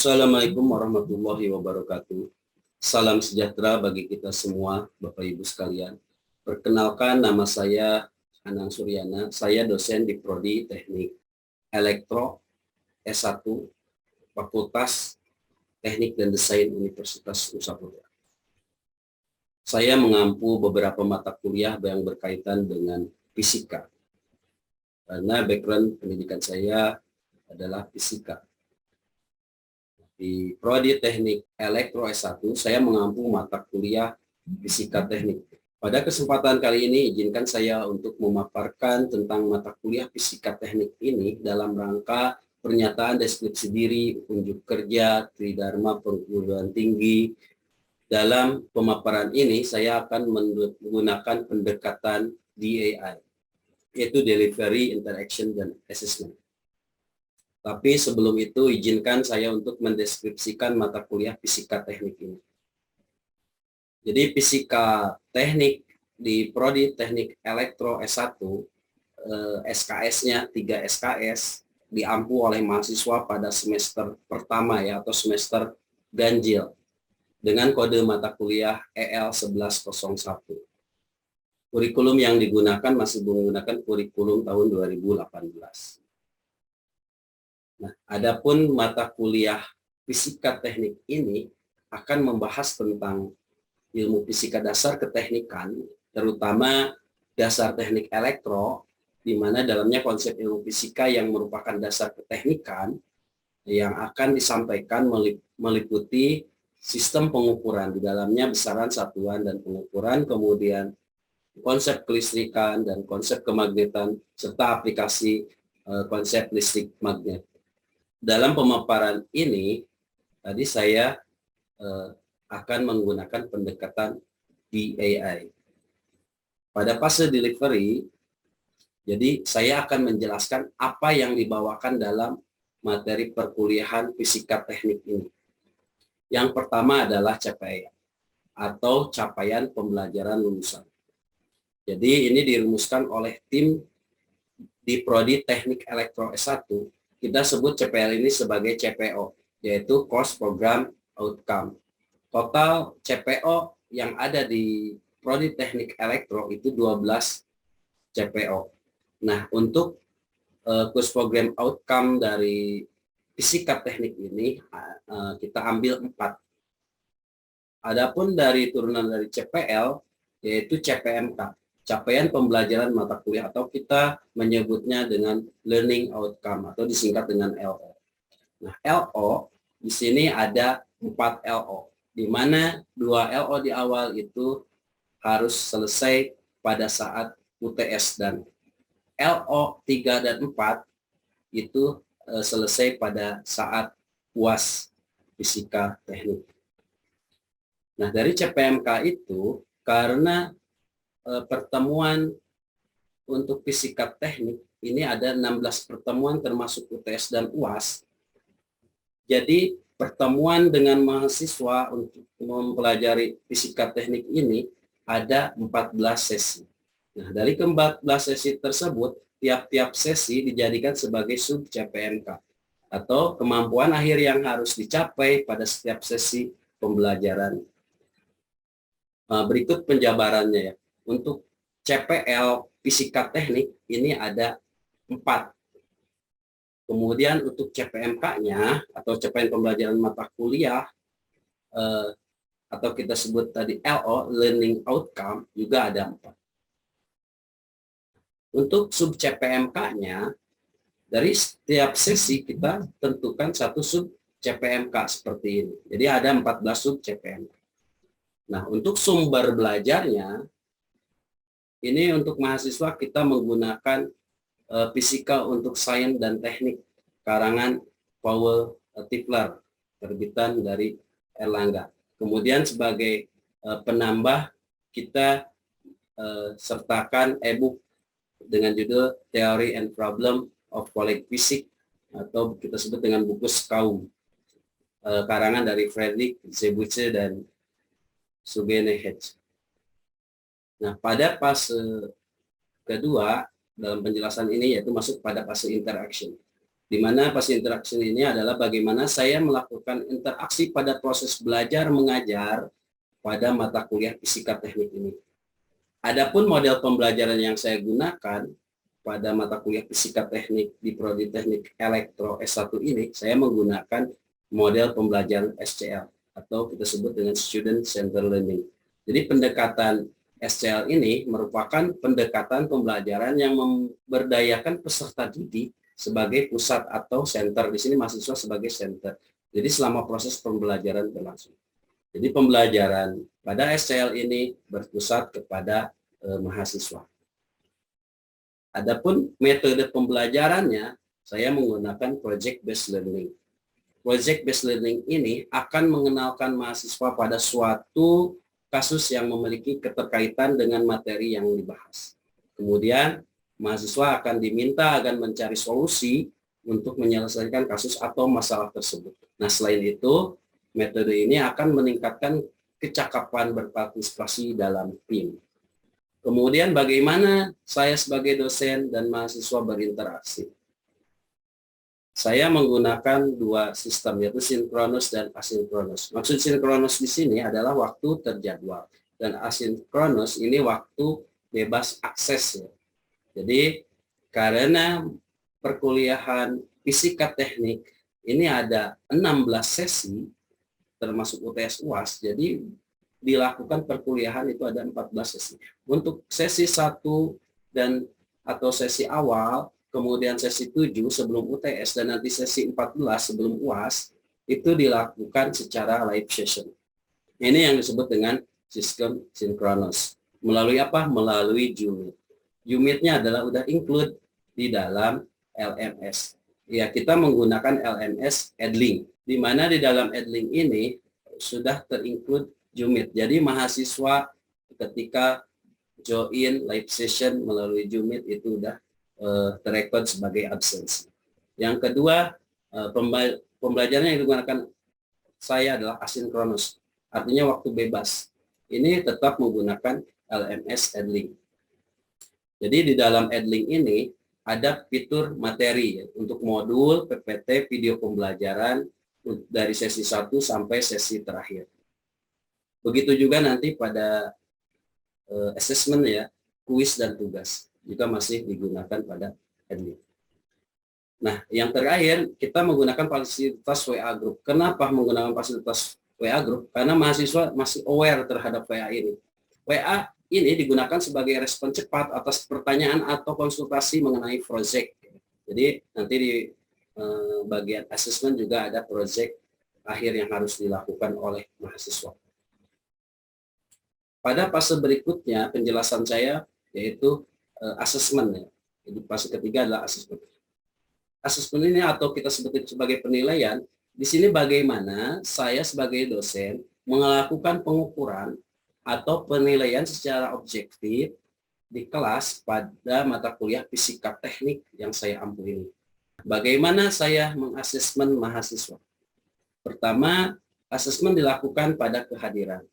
Assalamualaikum warahmatullahi wabarakatuh. Salam sejahtera bagi kita semua, Bapak Ibu sekalian. Perkenalkan, nama saya Anang Suryana. Saya dosen di Prodi Teknik Elektro S1 Fakultas Teknik dan Desain Universitas Nusa Tenggara. Saya mengampu beberapa mata kuliah yang berkaitan dengan fisika. Karena background pendidikan saya adalah fisika. Di Prodi Teknik Elektro S1, saya mengampu mata kuliah Fisika Teknik. Pada kesempatan kali ini, izinkan saya untuk memaparkan tentang mata kuliah Fisika Teknik ini dalam rangka pernyataan deskripsi diri, unjuk kerja, tridharma perguruan tinggi. Dalam pemaparan ini, saya akan menggunakan pendekatan DAI, yaitu Delivery, Interaction, dan Assessment. Tapi sebelum itu, izinkan saya untuk mendeskripsikan mata kuliah Fisika Teknik ini. Jadi Fisika Teknik di Prodi Teknik Elektro S1, SKS-nya 3 SKS, diampu oleh mahasiswa pada semester pertama ya, atau semester ganjil, dengan kode mata kuliah EL 1101. Kurikulum yang digunakan masih menggunakan kurikulum tahun 2018. Nah, adapun mata kuliah Fisika Teknik ini akan membahas tentang ilmu fisika dasar keteknikan, terutama dasar teknik elektro, di mana dalamnya konsep ilmu fisika yang merupakan dasar keteknikan yang akan disampaikan meliputi sistem pengukuran, di dalamnya besaran, satuan, dan pengukuran, kemudian konsep kelistrikan dan konsep kemagnetan, serta aplikasi konsep listrik magnet. Dalam pemaparan ini, tadi saya akan menggunakan pendekatan DAI. Pada fase delivery, jadi saya akan menjelaskan apa yang dibawakan dalam materi perkuliahan Fisika Teknik ini. Yang pertama adalah CPI, atau capaian pembelajaran lulusan. Jadi ini dirumuskan oleh tim di Prodi Teknik Elektro S1. Kita sebut CPL ini sebagai CPO, yaitu Course Program Outcome. Total CPO yang ada di Prodi Teknik Elektro itu 12 CPO. Nah, untuk Course Program Outcome dari Fisika Teknik ini kita ambil 4. Adapun dari turunan dari CPL, yaitu CPMK, capaian pembelajaran mata kuliah, atau kita menyebutnya dengan learning outcome atau disingkat dengan LO. Nah, LO di sini ada 4 LO, di mana 2 LO di awal itu harus selesai pada saat UTS, dan LO 3 dan 4 itu selesai pada saat UAS Fisika Teknik. Nah, dari CPMK itu, karena pertemuan untuk Fisika Teknik ini ada 16 pertemuan termasuk UTS dan UAS. Jadi pertemuan dengan mahasiswa untuk mempelajari Fisika Teknik ini ada 14 sesi. Nah, dari ke-14 sesi tersebut, tiap-tiap sesi dijadikan sebagai sub CPMK, atau kemampuan akhir yang harus dicapai pada setiap sesi pembelajaran. Berikut penjabarannya ya. Untuk CPL Fisika Teknik ini ada 4. Kemudian untuk CPMK-nya atau capaian pembelajaran mata kuliah atau kita sebut tadi LO, Learning Outcome, juga ada 4. Untuk sub CPMK-nya, dari setiap sesi kita tentukan satu sub CPMK seperti ini. Jadi ada 14 sub CPMK. Nah, untuk sumber belajarnya, ini untuk mahasiswa kita menggunakan Fisika untuk Sains dan Teknik, karangan Paul Tipler, terbitan dari Erlangga. Kemudian sebagai penambah, kita sertakan e-book dengan judul Theory and Problem of Quantum Physics, atau kita sebut dengan buku SKAUM, karangan dari Friedrich Zebutze dan Subene Hedge. Nah, pada fase kedua dalam penjelasan ini, yaitu masuk pada fase interaction. Di mana passive interaction ini adalah bagaimana saya melakukan interaksi pada proses belajar mengajar pada mata kuliah fisika teknik ini. Adapun model pembelajaran yang saya gunakan pada mata kuliah fisika teknik di Prodi Teknik Elektro S1 ini, saya menggunakan model pembelajaran SCL atau kita sebut dengan Student Centered Learning. Jadi pendekatan SCL ini merupakan pendekatan pembelajaran yang memberdayakan peserta didik sebagai pusat atau center. Di sini mahasiswa sebagai center. Jadi selama proses pembelajaran berlangsung. Jadi pembelajaran pada SCL ini berpusat kepada mahasiswa. Adapun metode pembelajarannya, saya menggunakan project based learning. Project based learning ini akan mengenalkan mahasiswa pada suatu kasus yang memiliki keterkaitan dengan materi yang dibahas. Kemudian mahasiswa akan diminta akan mencari solusi untuk menyelesaikan kasus atau masalah tersebut. Nah, selain itu, metode ini akan meningkatkan kecakapan berpartisipasi dalam tim. Kemudian bagaimana saya sebagai dosen dan mahasiswa berinteraksi? Saya menggunakan dua sistem, yaitu sinkronus dan asinkronus. Maksud sinkronus di sini adalah waktu terjadwal, dan asinkronus ini waktu bebas akses. Ya. Jadi karena perkuliahan fisika teknik ini ada 16 sesi, termasuk UTS UAS, jadi dilakukan perkuliahan itu ada 14 sesi. Untuk sesi 1 dan atau sesi awal, kemudian sesi 7 sebelum UTS, dan nanti sesi 14 sebelum UAS, itu dilakukan secara live session. Ini yang disebut dengan sistem sinkronus. Melalui apa? Melalui Zoom. Zoom-nya adalah udah include di dalam LMS. Ya, kita menggunakan LMS Edlink, di mana di dalam Edlink ini sudah terinclude Zoom. Jadi mahasiswa ketika join live session melalui Zoom itu sudah terrecord sebagai absensi. Yang kedua, pembelajaran yang digunakan saya adalah asinkronus, artinya waktu bebas. Ini tetap menggunakan LMS Edlink. Jadi di dalam Edlink ini ada fitur materi untuk modul, PPT, video pembelajaran dari sesi 1 sampai sesi terakhir. Begitu juga nanti pada assessment ya, kuis dan tugas juga masih digunakan pada Edlink. Nah, yang terakhir kita menggunakan fasilitas WA Group. Kenapa menggunakan fasilitas WA Group? Karena mahasiswa masih aware terhadap WA ini. WA ini digunakan sebagai respon cepat atas pertanyaan atau konsultasi mengenai proyek. Jadi nanti di bagian assessment juga ada proyek akhir yang harus dilakukan oleh mahasiswa. Pada fase berikutnya penjelasan saya yaitu assessment. Ya. Jadi fase ketiga adalah assessment. Assessment ini atau kita sebut sebagai penilaian. Di sini bagaimana saya sebagai dosen melakukan pengukuran atau penilaian secara objektif di kelas pada mata kuliah fisika teknik yang saya ampu ini. Bagaimana saya mengasesmen mahasiswa? Pertama, asesmen dilakukan pada kehadiran.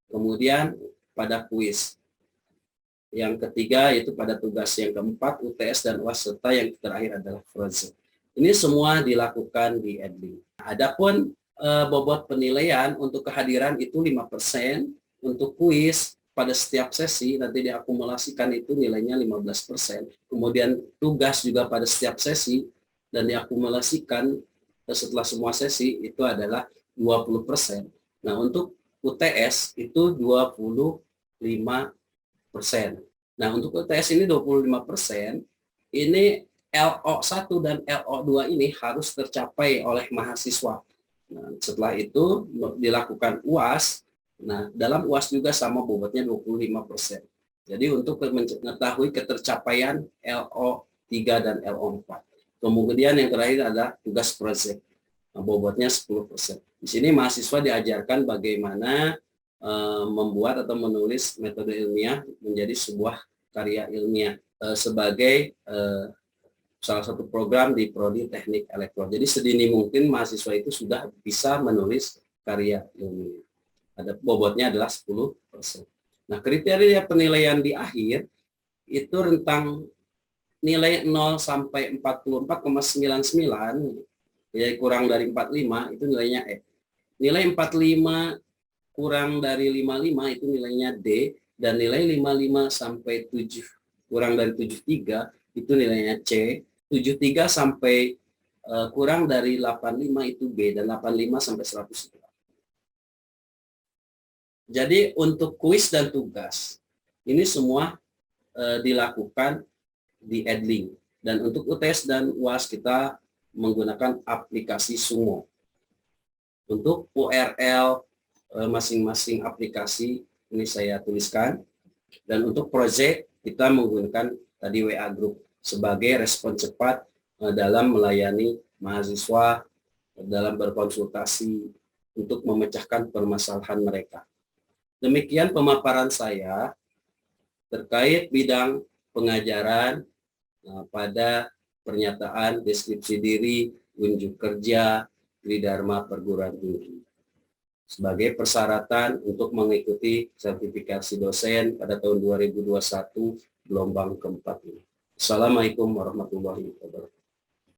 Kemudian pada kuis. Yang ketiga yaitu pada tugas. Yang keempat UTS dan UAS, serta yang terakhir adalah project. Ini semua dilakukan di Edlink. Adapun bobot penilaian untuk kehadiran itu 5%. Untuk kuis pada setiap sesi nanti diakumulasikan itu nilainya 15%. Kemudian tugas juga pada setiap sesi dan diakumulasikan setelah semua sesi itu adalah 20%. Nah, untuk UTS itu 25%. Nah, untuk UTS ini 25%, ini LO1 dan LO2 ini harus tercapai oleh mahasiswa. Nah, setelah itu dilakukan UAS. Nah, dalam UAS juga sama bobotnya 25%. Jadi untuk mengetahui ketercapaian LO3 dan LO4. Kemudian yang terakhir adalah tugas proyek. Nah, bobotnya 10%. Di sini mahasiswa diajarkan bagaimana membuat atau menulis metode ilmiah menjadi sebuah karya ilmiah sebagai salah satu program di Prodi Teknik Elektro. Jadi sedini mungkin mahasiswa itu sudah bisa menulis karya ilmiah. Ada bobotnya adalah 10%. Nah, kriteria penilaian di akhir itu rentang nilai 0 sampai 44,99, ya kurang dari 45 itu nilainya E. Nilai 45 kurang dari 55 itu nilainya D, dan nilai 55 sampai 7 kurang dari 73 itu nilainya C. 73 sampai kurang dari 85 itu B, dan 85 sampai 100 itu A. Jadi untuk kuis dan tugas ini semua dilakukan di Edlink, dan untuk UTS dan UAS kita menggunakan aplikasi Sumo. Untuk URL masing-masing aplikasi ini saya tuliskan, dan untuk proyek kita menggunakan tadi WA Group sebagai respon cepat dalam melayani mahasiswa dalam berkonsultasi untuk memecahkan permasalahan mereka. Demikian pemaparan saya terkait bidang pengajaran pada pernyataan deskripsi diri, unjuk kerja, Tridharma Perguruan Tinggi sebagai persyaratan untuk mengikuti sertifikasi dosen pada tahun 2021 gelombang keempat ini. Assalamualaikum warahmatullahi wabarakatuh.